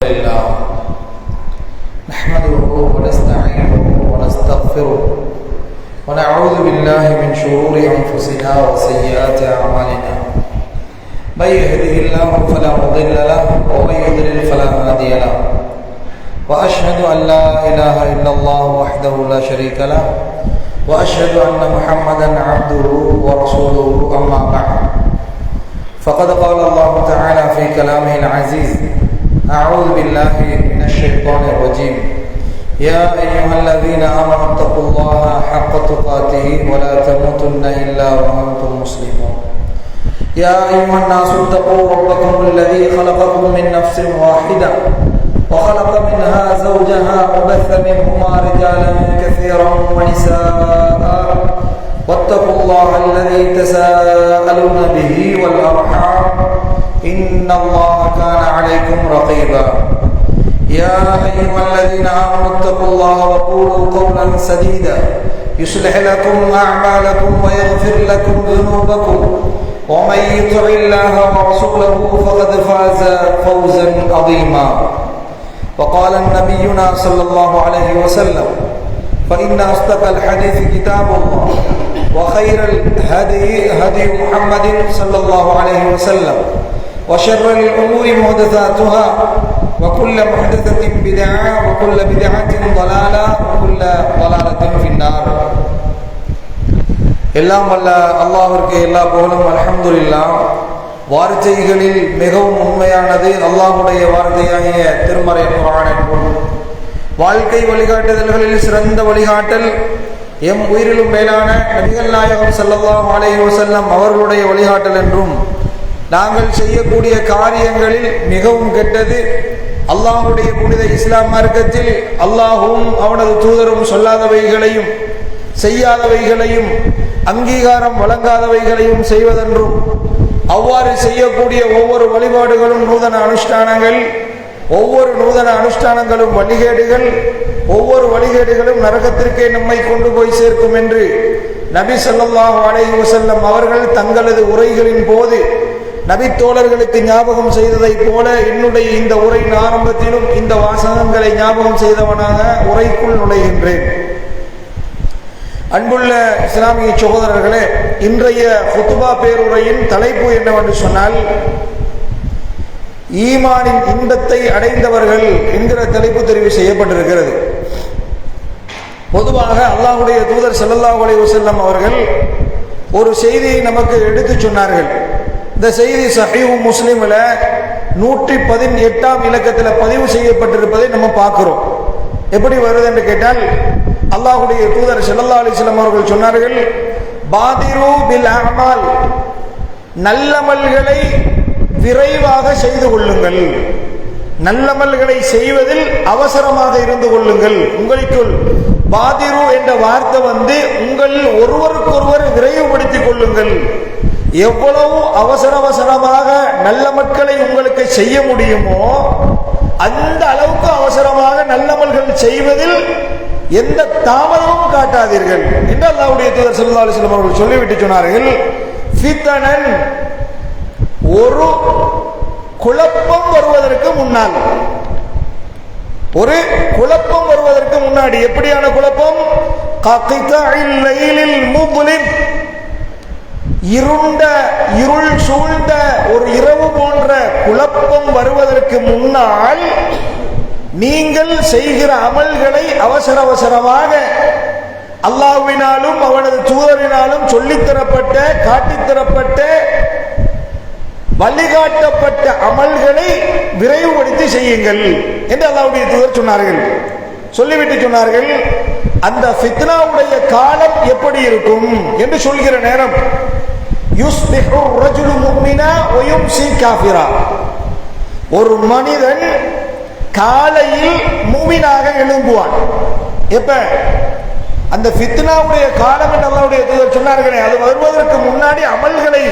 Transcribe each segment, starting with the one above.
لله نحمده ونستعينه ونستغفره ونعوذ بالله من شرور أنفسنا وسيئات أعمالنا من يهده الله فلا مضل له ومن يضلل فلا هادي له وأشهد أن لا إله إلا الله وحده لا شريك له وأشهد أن محمدا عبده ورسوله أما بعد فقد قال الله تعالى في كلامه العزيز أعوذ بالله من الشيطان الرجيم يا أيها الذين آمنوا اتقوا الله حق تقاته ولا تموتن إلا وأنتم مسلمون يا أيها الناس اتقوا ربكم الذي خلقكم من نفس واحدة وخلق منها زوجها وبث منهما رجالا كثيرا ونساء واتقوا الله الذي تساءلون به والأرحام إن الله كان عليكم رقيبا يا أيها الذين آمنوا اتقوا الله وقولوا قولا سديدا يصلح لكم أعمالكم ويغفر لكم ذنوبكم ومن يطع الله ورسوله فقد فاز فوزا عظيما وقال نبينا صلى الله عليه وسلم فإن أصدق الحديث كتاب الله وخير الهدي هدي محمد صلى الله عليه وسلم وشر الأمور محدثاتها وكل محدثة بدعة وكل بدعة ضلالة وكل ضلالة في النار. எல்லாம் வல்ல அல்லாஹ்விற்கு எல்லா புகழும் அல்ஹம்துலில்லாஹ். வார்த்தைகளில் மிகவும் உண்மையானது அல்லாஹ்வுடைய வார்த்தையாகிய திருமறை குர்ஆன் என்பது. வாழ்க்கை வழிகாட்டுதல்களில் சிறந்த வழிகாட்டல் எம் உயிரிலும் மேலான நபிகள் நாயகம் ஸல்லல்லாஹு அலைஹி வஸல்லம் அவர்களுடைய வழிகாட்டல் என்றும், நாங்கள் செய்யக்கூடிய காரியங்களில் மிகவும் கெட்டது அல்லாஹ்வுடைய புனித இஸ்லாம் மார்க்கத்தில் அல்லாஹ்வும் அவனது தூதரும் சொல்லாதவைகளையும் செய்யாதவைகளையும் அங்கீகாரம் வழங்காதவைகளையும் செய்வதென்றும், அவ்வாறு செய்யக்கூடிய ஒவ்வொரு வழிபாடுகளும் நூதன அனுஷ்டானங்கள், ஒவ்வொரு நூதன அனுஷ்டானங்களும் வழிகேடுகள், ஒவ்வொரு வழிகேடுகளும் நரகத்திற்கே நம்மை கொண்டு போய் சேர்க்கும் என்று நபி ஸல்லல்லாஹு அலைஹி வஸல்லம் அவர்கள் தங்களது உரைகளின் போது நபி தோழர்களுக்கு ஞாபகம் செய்ததை போல என்னுடைய இந்த உரையின் ஆரம்பத்திலும் இந்த வாசகங்களை ஞாபகம் செய்தவனாக உரைக்குள் நுழைகின்றேன். அன்புள்ள இஸ்லாமிய சகோதரர்களே, இன்றைய குத்பா பேருரையின் தலைப்பு என்னவென்று சொன்னால், ஈமானின் இன்பத்தை அடைந்தவர்கள் என்கிற தலைப்பு தெரிவு செய்யப்பட்டிருக்கிறது. பொதுவாக அல்லாஹ்வுடைய தூதர் ஸல்லல்லாஹு அலைஹி வஸல்லம் அவர்கள் ஒரு செய்தியை நமக்கு எடுத்து சொன்னார்கள். இந்த செய்தி சஹீஹ் முஸ்லிம்ல 118ஆம் இலக்கத்தில் பதிவு செய்யப்பட்டிருப்பதை நம்ம பார்க்கிறோம். எப்படி வருது என்று கேட்டால், அல்லாஹ்வுடைய தூதர் ஸல்லல்லாஹு அலைஹி வஸல்லம் அவர்கள் சொன்னார்கள், பாதிரு பில் அமால், நல்லமல்களை விரைவாக செய்து கொள்ளுங்கள், நல்லமல்களை செய்வதில் அவசரமாக இருந்து கொள்ளுங்கள். உங்களுக்குள் பாதிரு என்ற வார்த்தை உங்கள் ஒருவருக்கொருவர் விரைவுபடுத்திக் கொள்ளுங்கள். எவ்வளவு அவசரமாக நல்ல மக்களை உங்களுக்கு செய்ய முடியுமோ அந்த அளவுக்கு அவசரமாக நல்லமல்கள் செய்வதில் எந்த தாமதமும் காட்டாதீர்கள் என்று அல்லாஹ்வுடைய தூதர் ஸல்லல்லாஹு அலைஹி வஸல்லம் அவர்கள் சொல்லிவிட்டு சொன்னார்கள், ஃபித்னன், ஒரு குழப்பம் வருவதற்கு முன்னால், ஒரு குழப்பம் வருவதற்கு முன்னாடி, எப்படியான குழப்பம்? ககிதஇல் லைலில் முظلم, இருள் சூழ்ந்த ஒரு இரவு போன்ற குழப்பம் வருவதற்கு முன்னால் நீங்கள் செய்கிற அமல்களை அவசரமாக அல்லாஹ்வினாலும் அவனது தூதரினாலும் சொல்லித்தரப்பட்ட, காட்டித்தரப்பட்ட, வழிகாட்டப்பட்ட அமல்களை விரைவுபடுத்தி செய்யுங்கள் என்று அல்லாஹ்வுடைய தூதர் சொன்னார்கள். சொல்லிவிட்டு சொன்னார்கள், அந்த ஃபித்னாவுடைய காலம் எப்படி இருக்கும் என்று சொல்கிற நேரம், யுஸ்பிஹு ரஜுலு முஃமினா வ யும்சி காஃபிரா, ஒரு மனிதன் காலையில் மூமினாக எழும்புவான். எப்ப? அந்த ஃபித்னாவுடைய காலம் என்று அல்லாஹ்வுடைய தூதர் சொன்னார்களே, அது வருவதற்கு முன்னாடி அமல்களை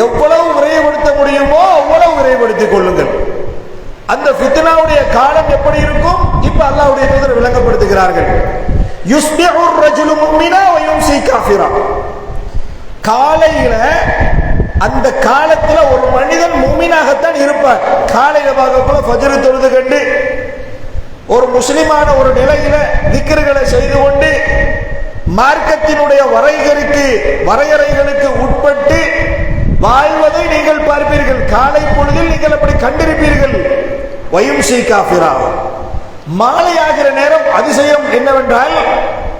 எவ்வளவு விரைவுபடுத்த முடியுமோ அவ்வளவு விரைவுபடுத்திக் கொள்ளுங்கள். அந்த ஃபித்னாவுடைய காலம் எப்படி இருக்கும்? இப்ப அல்லாஹ்வுடைய தூதர் விளங்கப்படுத்துகிறார்கள். யுஸ்பிஹு ரஜுலு முஃமினா வ யும்சி காஃபிரா, காலையில அந்த காலத்துல ஒரு மனிதன் மூமினாகத்தான் இருப்பார். காலையில பார்க்கக்குள்ள ஃபஜ்ர் தொழுதுகிட்டு முஸ்லிமான ஒரு நிலையில திக்ருகளை செய்து கொண்டு மார்க்கத்தினுடைய வரையறைகளுக்கு உட்பட்டு வாழ்வதை நீங்கள் பார்ப்பீர்கள். காலை பொழுதில் நீங்கள் அப்படி கண்டிருப்பீர்கள். வயும்சி காஃபிரா, மாலையாகிற நேரம் அதிசயம் என்னவென்றால்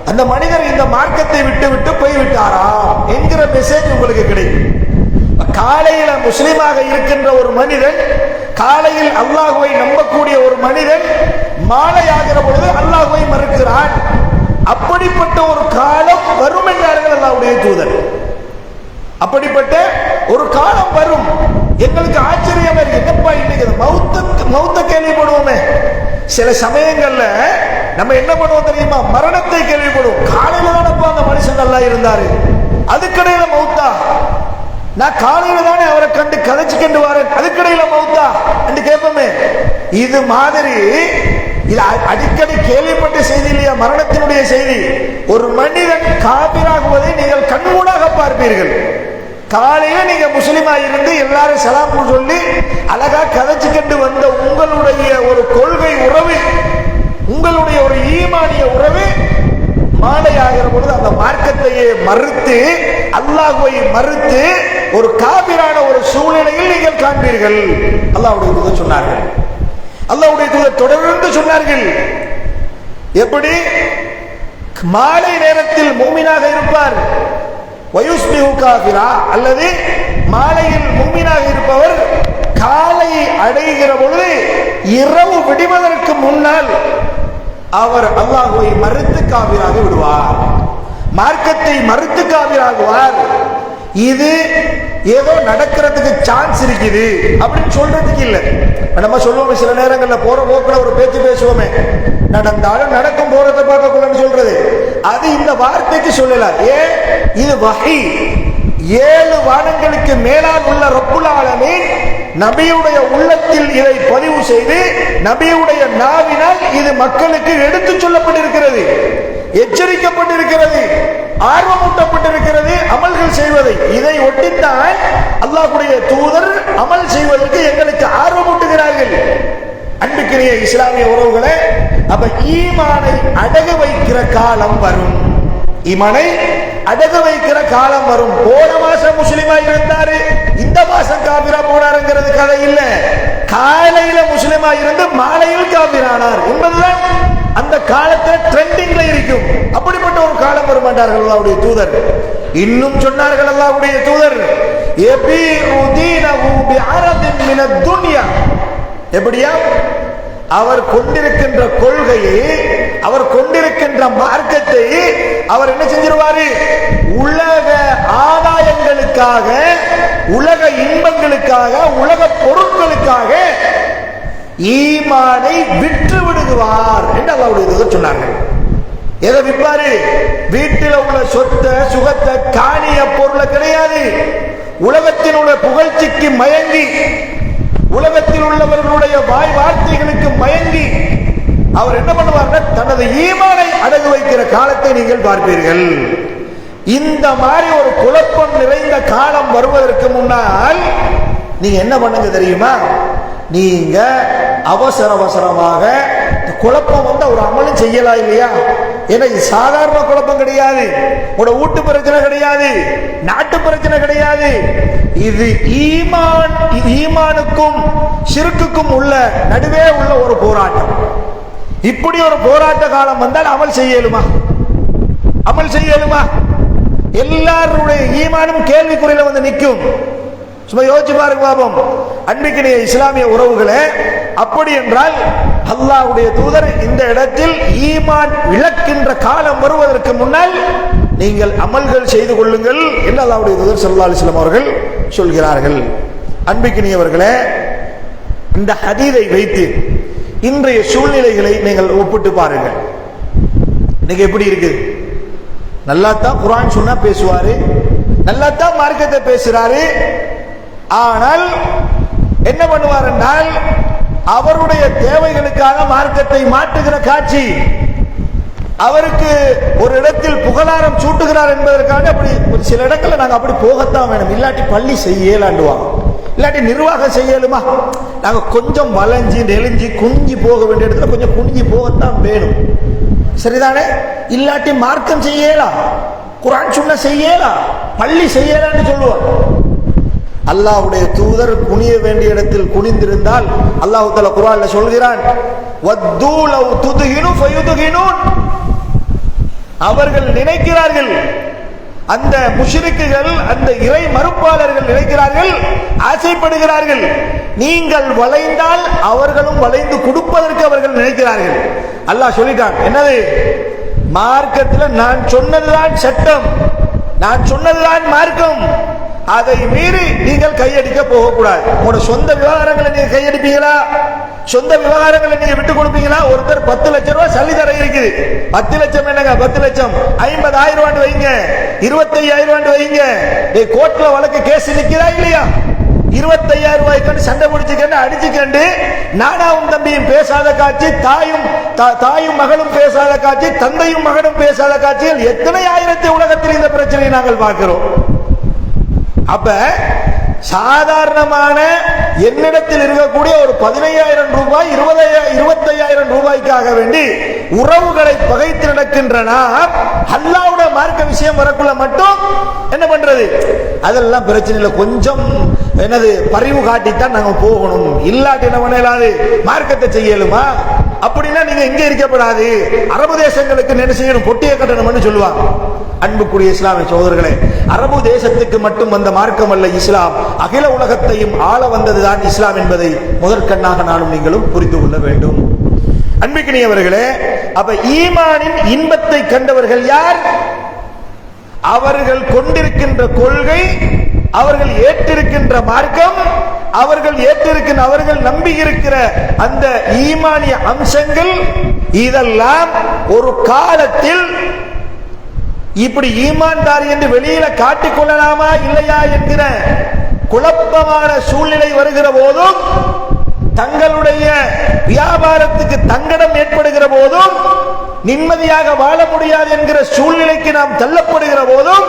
அந்த மனிதர் இந்த மார்க்கத்தை விட்டு போய்விட்டாரா என்கிற மெசேஜ் உங்களுக்கு கிடைக்கும். காலையில முஸ்லிமாக இருக்கின்ற ஒரு மனிதன், காலையில் அல்லாஹ்வை நம்பக்கூடிய ஒரு மனிதன் மாலையாகிற பொழுது அல்லாஹ்வை மறுக்கிறான். அப்படிப்பட்ட ஒரு காலம் வரும் என்றார்கள் அல்லாஹ்வுடைய தூதர். அப்படிப்பட்ட ஒரு காலம் வரும். எங்களுக்கு ஆச்சரியமா இருக்கு, என்னப்பா இன்னைக்கு மௌத்த கேள்விப்படுவோமே. சில சமயங்கள்ல நம்ம என்ன பண்ணுவோம் தெரியுமா, மரணத்தை கேள்விப்படுவோம். காலையில தானப்பா அந்த மனுஷன் நல்லா இருந்தாரு, அதுக்கடையில மௌத்தா. நான் காலையில தானே அவரை கண்டு கதைச்சுக்கிட்டு வரேன், அதுக்கடையில மௌத்தா என்று கேட்போமே. இது மாதிரி இது அடிக்கடி கேள்விப்பட்ட செய்தி இல்லையா, மரணத்தினுடைய செய்தி. ஒரு மனிதன் காபிராகுவதை நீங்கள் கண்கூடாக பார்ப்பீர்கள். காலையில நீங்க முஸ்லிமா இருந்து எல்லாரும் சலாம் சொல்லி அழகா கதைச்சுக்கிட்டு வந்த உங்களுடைய ஒரு கொள்கை உறவு, உங்களுடைய ஒரு ஈமானிய உறவு மாலையாகிற பொழுது அந்த மார்க்கத்தையே மறுத்து அல்லாஹ்வை மறுத்து ஒரு காபிரான ஒரு சூழ்நிலையில் நீங்கள் காண்பீர்கள். அல்லாஹ்வுடைய தூதர் சொன்னார்கள். அல்லாஹ்வுடைய தூதர் தொடர்ந்து சொன்னார்கள். எப்படி மாலை நேரத்தில் மூமினாக இருப்பார், வயுஸ்பிஹு காஃபிரா, அல்லது மாலையில் மூமினாக இருப்பவர் காலை அடைகிற பொழுது இரவு விடுவதற்கு முன்னால் அவர் அல்லாஹ்வை மறுத்து காபிராக விடுவார், மார்க்கத்தை மறுத்து காபிராகுவார். இது ஏதோ நடக்கிறதுக்கு சான்ஸ் இருக்குது அப்படின்னு சொல்றதுக்கு இல்லை. நம்ம சொல்லுவோமே சில நேரங்கள்ல போற போக்குல ஒரு பேச்சு பேசுவோமே, நடந்தாலும் நடக்கும் போறதை பார்க்கக்கூடாதுன்னு சொல்றது, அது இந்த வார்த்தைக்கு சொல்லல. ஏன்? இது வஹி. 7 வானங்களுக்கு மேலால் உள்ள ரப்புல் ஆலமீன் நபியுடைய உள்ளத்தில் இதை பதிவு செய்து நபியுடைய நாவினால் இது மக்களுக்கு எடுத்து சொல்லப்பட்டிருக்கிறது, எச்சரிக்கப்பட்டிருக்கிறது, ஆர்வமூட்டப்பட்டிருக்கிறது அமல்கள் செய்வதை. இதை ஒட்டித்தான் அல்லாஹ்வுடைய தூதர் அமல் செய்வதற்கு எங்களுக்கு ஆர்வமூட்டுகிறார்கள். அன்புக்குரிய இஸ்லாமிய உறவுகளே, அப்ப ஈமானை அடகு வைக்கிற காலம் வரும். ஈமானை அடகு வைக்கிற காலம் வரும். போன மாசம் முஸ்லிமா இருந்தாரு, இந்த மாசம் காபிரா போனாருங்கிறது கதை இல்ல. காலையில முஸ்லிமா இருந்து மாலையில் காபிரானார் என்பதுதான் அந்த காலத்துல ட்ரெண்டிங்ல இருக்கும். அப்படிப்பட்ட ஒரு காலம் வரும் என்றார்கள் அல்லாஹ்வுடைய தூதர். இன்னும் சொன்னார்கள் அல்லாஹ்வுடைய தூதர், எப்படியா அவர் கொண்டிருக்கின்ற கொள்கையை, அவர் கொண்டிருக்கின்ற மார்க்கத்தை அவர் என்ன செஞ்சிருவாரு, உலக ஆதாயங்களுக்காக, உலக இன்பங்களுக்காக, உலக பொருட்களுக்காக ஈமானை விற்று விடுவார் என்று அல்லாஹ்வுடைய தூதர் சொன்னார்கள். எதை விற்பாரு? வீட்டில் உள்ள சொத்தை, சுகத்தை, காணிய பொருளை கிடையாது. உலகத்தில் உள்ள புகழ்ச்சிக்கு மயங்கி, உலகத்தில் உள்ளவர்களுடைய வாய் வார்த்தைகளுக்கு மயங்கி அவர் என்ன பண்ணுவார், தனது ஈமானை அடகு வைக்கிற காலத்தை நீங்கள் பார்ப்பீர்கள். இந்த மாதிரி ஒரு குழப்பம் நிறைந்த காலம் வருவதற்கு முன்னால் நீங்க என்ன பண்ணுங்க தெரியுமா, நீங்க அவசரமாக குழப்பம் வந்து ஒரு அமலும் செய்யலாம் இல்லையா. ஏன்னா இது சாதாரண குழப்பம் கிடையாது, உங்களோட வீட்டு பிரச்சனை கிடையாது, நாட்டு பிரச்சனை கிடையாது. இது ஈமான், ஈமானுக்கும் ஷிர்க்குக்கும் உள்ள நடுவே உள்ள ஒரு போராட்டம். இப்படி ஒரு போராட்ட காலம் வந்தால் அமல் செய்யலுமா? அமல் செய்யலுமா? எல்லாருடைய ஈமானும் கேள்விக்குறியில வந்து நிற்கும். சும்மா யோசிச்சு பாருங்க பாபம். அன்பிக்கினிய இஸ்லாமிய உறவுகளே, அப்படி என்றால் அல்லாஹ்வுடைய தூதர் இந்த இடத்தில் ஈமான் இழக்கின்ற காலம் வருவதற்கு முன்னால் நீங்கள் அமல்கள் செய்து கொள்ளுங்கள் என்று அல்லாஹ்வுடைய தூதர் ஸல்லல்லாஹு அலைஹி வஸல்லம் அவர்கள் சொல்கிறார்கள். அன்பிக்கினியவர்களே, இந்த ஹதீஸை வைத்து இன்றைய சூழ்நிலைகளை நீங்கள் ஒப்பிட்டு பாருங்கள். இன்னைக்கு எப்படி இருக்கு? நல்லா தான் குர்ஆன் சொன்னா பேசுவாரு, நல்லா தான் மார்க்கத்தை பேசுறாரு. ஆனால் என்ன பண்ணுவார் என்றால் அவருடைய தேவைகளுக்காக மார்க்கத்தை மாற்றுகிற காட்சி, அவருக்கு ஒரு இடத்தில் புகழாரம் சூட்டுகிறார் என்பதற்காக அப்படி சில இடங்கள்ல நாங்க அப்படி போகத்தான் வேணும், இல்லாட்டி பள்ளி செய்யலாண்டுவாங்க. இல்லாட்டி நிர்வாகம் செய்யலுமா? நாங்க கொஞ்சம் வளைஞ்சி நெளிஞ்சி குனிஞ்சி போக வேண்டிய இடத்துல கொஞ்சம் குனிஞ்சி போகத்தான் வேணும், சரிதானே? இல்லாட்டி மார்க்கம் செய்யலாம், குர்ஆன் சுன்னா செய்யலாம், பள்ளி செய்யலான்னு சொல்லுவோம். அல்லாஹ்வுடைய தூதர் குனிய வேண்டிய இடத்தில் குனிந்திருந்தால் அல்லாஹ் தஆலா குர்ஆன்ல சொல்கிறான், வத்து லவ் துத்ஹினு ஃபயுத்ஹினூன். அவர்கள் நினைக்கிறார்கள், அந்த முஷ்ரிக்குகள், அந்த இறை மறுப்பாளர்கள் நினைக்கிறார்கள், ஆசைப்படுகிறார்கள், நீங்கள் வளைந்தால் அவர்களும் வளைந்து கொடுப்பதற்கு அவர்கள் நினைக்கிறார்கள். அல்லாஹ் சொல்லிட்டான், என்னது? மார்க்கத்தில் நான் சொன்னதுதான் சட்டம், நான் சொன்னதுதான் மார்க்கம், அதை மீறி நீங்கள் கையடிக்க போகக்கூடாது. உங்களோட சொந்த விவகாரங்களை நீங்க கையடிப்பீங்களா? சொந்த விவகாரங்களை நீங்க விட்டு கொடுப்பீங்களா? ஒருத்தர் 10 லட்சம் ரூபாய் சல்லி தர இருக்குது. 10 லட்சம் என்னங்க? 10 லட்சம் 50,000 ரூபாய் வைங்க, 25,000 ரூபாய் வைங்க. கோர்ட்ல வழக்கு கேஸ் நிக்கிறா இல்லையா? 25,000 ரூபாய்க்கு சண்டை முடிச்சுக்கண்டு அடிச்சுக்கண்டு நானாவும் தம்பியும் பேசாத காட்சி, தாயும் மகளும் பேசாத காட்சி, தந்தையும் மகனும் பேசாத காட்சிகள் எத்தனை ஆயிரத்தை உலகத்தில் இந்த பிரச்சனையை நாங்கள் பார்க்கிறோம். அப்ப சாதாரணமான என்னிடத்தில் இருக்கக்கூடிய ஒரு 15,000 ரூபாய் 25,000 ரூபாய்க்காக வேண்டி உறவுகளை பகைத்து நடக்கின்றன. அல்லாஹ்வுடைய மார்க்க விஷயம் வரக்குள்ள மட்டும் என்ன பண்றது? அதெல்லாம் பிரச்சனை இல்லை, கொஞ்சம் என்னது பரிவு காட்டித்தான் நாங்க போகணும், இல்லாட்டி என்ன பண்ணலாது? மார்க்கத்தை செய்யலுமா? அப்படின்னா நீங்க இங்க இருக்கப்படாது, அரபு தேசங்களுக்கு என்ன செய்யணும்? பொட்டிய கட்டணம்னு சொல்லுவாங்க. அன்புக்குரிய இஸ்லாமிய சகோதரர்களே, அரபு தேசத்துக்கு மட்டும் வந்த மார்க்கம் அல்ல இஸ்லாம், அகில உலகத்தையும் ஆள வந்ததுதான் இஸ்லாம் என்பதை முதற்கண்ணாக நானும் நீங்களும் புரிந்து கொள்ள வேண்டும். அன்பிற்கினியவர்களே, அப்ப ஈமானின் இன்பத்தை கண்டவர்கள் யார்? அவர்கள் கொண்டிருக்கின்ற கொள்கை, அவர்கள் ஏற்றிருக்கின்ற மார்க்கம், அவர்கள் நம்பி இருக்கிற அந்த ஈமானிய அம்சங்கள், இதெல்லாம் ஒரு காலத்தில் இப்படி ஈமான்தாரி என்று வெளியில காட்டிக் கொள்ளலாமா இல்லையா என்கிற குழப்பமான சூழ்நிலை வருகிற போதும், தங்களுடைய வியாபாரத்துக்கு தங்கடம் ஏற்படுகிற போதும், நிம்மதியாக வாழ முடியாது என்கிற சூழ்நிலைக்கு நாம் தள்ளப்படுகிற போதும்,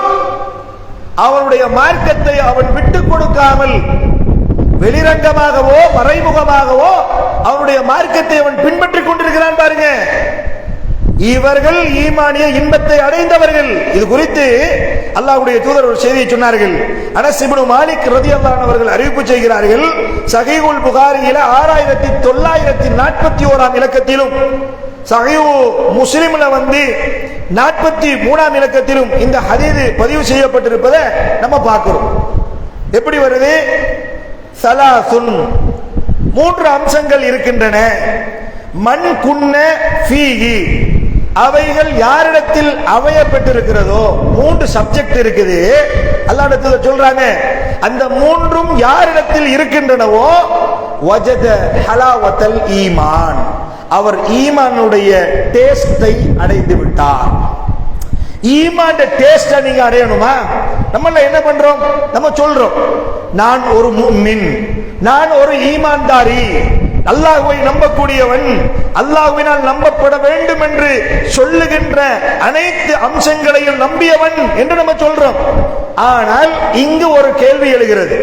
அவனுடைய மார்க்கத்தை அவன் விட்டுக் கொடுக்காமல் வெளிரங்கமாகவோ மறைமுகமாகவோ அவனுடைய மார்க்கத்தை அவன் பின்பற்றிக் கொண்டிருக்கிறான். பாருங்க, இவர்கள் ஈமானிய இன்பத்தை அடைந்தவர்கள். இது குறித்து அல்லாஹ்வுடைய தூதர் ஒரு செய்தியை சொன்னார்கள். அனஸ் இப்னு மாலிக் ரலியல்லாஹு அன்ஹு அவர்கள் அறிவிப்பு செய்கிறார்கள், சஹீஹுல் புகாரியில 6941 இலக்கத்திலும், சஹீஹு முஸ்லிம்ல 43 இலக்கத்திலும் இந்த ஹதீஸ் பதிவு செய்யப்பட்டிருப்பதை நம்ம பார்க்கிறோம். எப்படி வருது? சலாசுன், 3 அம்சங்கள் இருக்கின்றன. மன் குன்ன ஃபீஹி, அவைகள் யாரிடத்தில் அமையப்பட்டிருக்கிறதோ, 3 சப்ஜெக்ட் இருக்குது. அல்லாஹ்விடத்தில் சொல்றாங்க, அந்த 3ம் யாரிடத்தில் இருக்கின்றனவோ, வஜத ஹலாவத்தல் ஈமான், அவர் ஈமானுடைய டேஸ்டை அடைந்து விட்டார். ஈமான் டேஸ்டை நீங்க அடையணுமா? நம்ம என்ன பண்றோம்? நம்ம சொல்றோம், நான் ஒரு முஃமின், நான் ஒரு ஈமான்தாரி, அல்லாஹ்வை நம்பக்கூடியவன், அல்லாஹ்வினால் நம்பப்பட வேண்டும் என்று சொல்லுகின்ற அனைத்து அம்சங்களையும் நம்பியவன் என்று நம்ம சொல்றோம். ஆனால் இங்கு ஒரு கேள்வி எழுகிறது.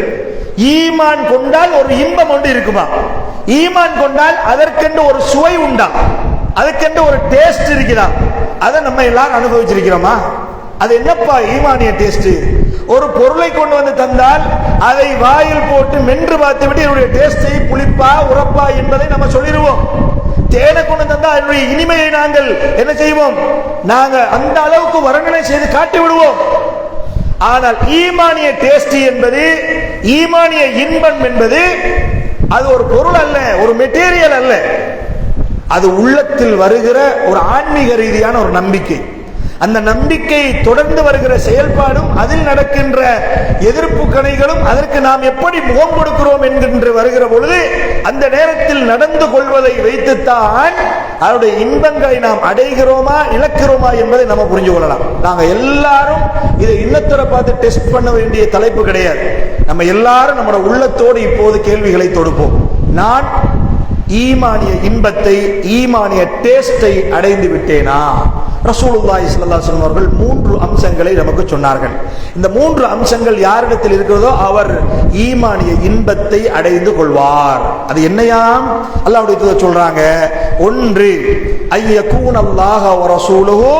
ஈமான் கொண்டால் ஒரு இன்பம் ஒன்று இருக்குமா? ஈமான் கொண்டால் அதற்கென்று ஒரு சுவை உண்டா? அதுக்கென்று ஒரு டேஸ்ட் இருக்குதா? அதை நம்ம எல்லாரும் அனுபவிச்சிருக்கிறோமா? அது என்னப்பா ஈமானிய டேஸ்ட்? ஒரு பொருளை கொண்டு வந்து தந்தால் அதை வாயில் போட்டு மென்று பார்த்து விட்டு என்னுடைய டேஸ்டை புளிப்பா உரப்பா என்பதை நம்ம சொல்லிடுவோம். தேனை கொண்டு தந்தால் அதனுடைய இனிமையை நாங்கள் என்ன செய்வோம்? நாங்க அந்த அளவுக்கு வர்ணனை செய்து காட்டி விடுவோம். ஆனால் ஈமானிய டேஸ்ட் என்பது, ஈமானிய இன்பம் என்பது, அது ஒரு பொருள் அல்ல, ஒரு மெட்டீரியல் அல்ல. அது உள்ளத்தில் வருகிற ஒரு ஆன்மீக ரீதியான ஒரு நம்பிக்கை. அந்த நம்பிக்கை தொடர்ந்து வருகிற செயல்பாடும், அதில் நடக்கின்ற எதிர்ப்பு கணைகளும், அதற்கு நாம் எப்படி முகம் கொடுக்கிறோம் என்கின்ற வருகிற பொழுது, அந்த நேரத்தில் நடந்து கொள்வதை வைத்துத்தான் அவருடைய இன்பங்களை நாம் அடைகிறோமா இழக்கிறோமா என்பதை நம்ம புரிஞ்சு கொள்ளலாம். நாங்க எல்லாரும் இதை இன்னத்தரை பார்த்து டெஸ்ட் பண்ண வேண்டிய தலைப்பு கிடையாது. நம்ம எல்லாரும் நம்மளோட உள்ளத்தோடு இப்போது கேள்விகளை தொடுப்போம். நான் ஈமானிய இன்பத்தை, ஈமானிய டேஸ்டை அடைந்து விட்டேனா? ரசூலுல்லாஹி ஸல்லல்லாஹு அலைஹி வஸல்லம் அவர்கள் 3 அம்சங்களை நமக்கு சொன்னார்கள். இந்த 3 அம்சங்கள் யாரிடத்தில் இருக்கிறதோ அவர் ஈமானிய இன்பத்தை அடைந்து கொள்வார். அது என்னையாம்? அல்லாஹ்வுடைய தூதர் சொல்றாங்க, ஒன்று ஐயகூன அல்லாஹ வ ரசூலுஹு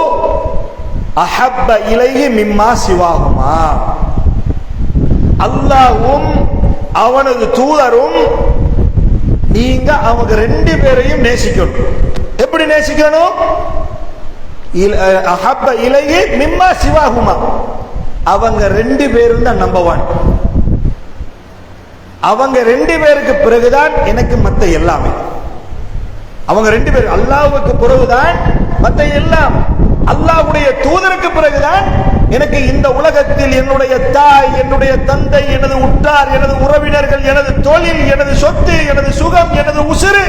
அஹப்ப இலைஹி மிம்மா சிவாஹுமா, அல்லாஹ்வும் அவனது தூதரும் நீங்க அவங்க 2 பேரையும் நேசிக்கணும். எப்படி நேசிக்கணும்? அஹப்ப இலைஹி மிம்மா சிவாஹுமா, அவங்க 2 பேரும் தான் நம்பர் 1. அவங்க 2 பேருக்கு பிறகுதான் எனக்கு மத்த எல்லாமே. அவங்க 2 பேர், அல்லாஹ்வுக்கு பிறகுதான் மத்த எல்லாம். அல்லாஹ்வுடைய தூதருக்கு பிறகுதான் எனக்கு இந்த உலகத்தில் என்னுடைய தாய், என்னுடைய தந்தை, எனது உற்றார், எனது உறவினர்கள், எனது தொழில், எனது சொத்து, எனது சுகம், எனது உசுறு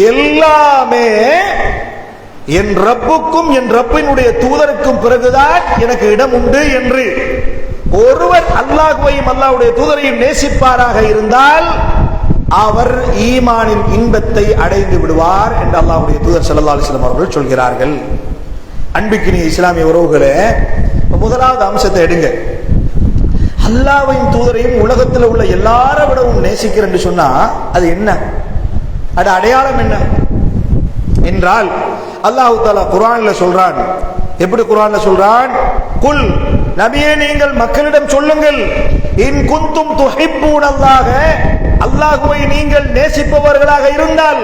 எல்லாமே என் ரப்புக்கும் என் ரப்பினுடைய தூதருக்கும் பிறகுதான் எனக்கு இடம் உண்டு என்று ஒருவர் அல்லாஹ்வையும் அல்லாஹ்வுடைய தூதரையும் நேசிப்பாராக இருந்தால் அவர் ஈமானின் இன்பத்தை அடைந்து விடுவார் என்று அல்லாஹ்வுடைய தூதர் ஸல்லல்லாஹு அலைஹி வஸல்லம் அவர்கள் சொல்கிறார்கள். அன்பிக்கினிய இஸ்லாமிய உறவுகளே, முதலாவது அம்சத்தை எடுங்க. அல்லாஹ்வையும் தூதரையும் உலகத்தில் உள்ள எல்லாரை விடவும் நேசிக்கிறேன் என்று சொன்னா அது என்ன? அது அடையாளம் என்ன என்றால் அல்லாஹ் தஆலா குர்ஆன்ல சொல்றான். எப்படி குர்ஆன்ல சொல்றான்? குல், நபியே நீங்கள் மக்களிடம் சொல்லுங்கள், இன் குந்தும் துஹிப்பூனல்லாஹ, அல்லாஹ்வை நீங்கள் நேசிப்பவர்களாக இருந்தால்,